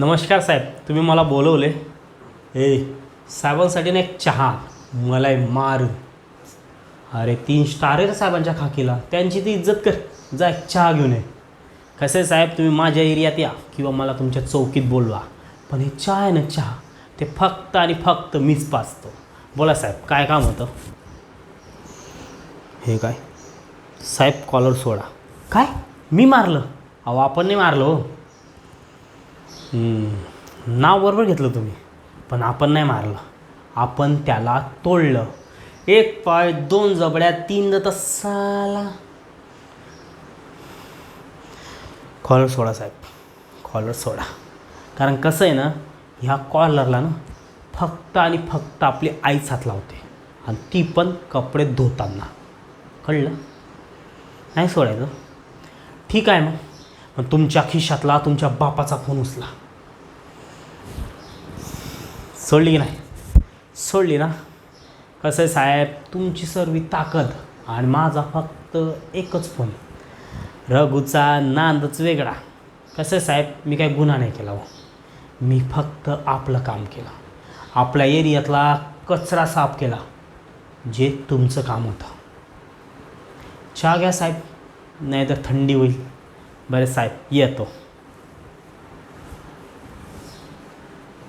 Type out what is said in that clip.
नमस्कार साहेब, तुम्ही मला बोलवले. साहेबांसाठी ना एक चहा. मलाई मार. अरे 3 स्टार आहे रे साहेबांच्या खाकीला, त्यांची ती इज्जत कर. जा एक चहा घेऊन ये. कसं आहे साहेब, तुम्ही माझ्या एरियात या किंवा मला तुमच्या चौकीत बोलवा, पण हे चहा आहे ना, चहा ते फक्त आणि फक्त मीच पाचतो. बोला साहेब, काय काम होतं? हे काय साहेब, कॉलर सोडा. काय मी मारलं? अहो आपण नाही मारलं हो. नाव बरोबर घेतलं तुम्ही, पण आपण नाही मारलं. आपण त्याला तोडलं. 1 पाय 2 जबड्या 3 दात साला. कॉलर सोडा साहेब, कॉलर सोडा. कारण कसं आहे ना, ह्या कॉलरला ना फक्त आणि फक्त आपली आईच हात लावते, आणि ती पण कपडे धुताना. कळलं? नाही सोडायचं. ठीक आहे मग तुमच्या खिशातला तुमच्या बापाचा फोन उचला. सोडली की नाही? सोडली ना? कसं आहे साहेब, तुमची सर्व ताकद आणि माझा फक्त एकच फोन. रघुचा नांदच वेगळा. कसं आहे साहेब, मी काही गुन्हा नाही केला हो. मी फक्त आपलं काम केलं. आपल्या एरियातला कचरा साफ केला, जे तुमचं काम होतं. चहा घ्या साहेब, नाही तर थंडी होईल. बरे साहेब, येतो.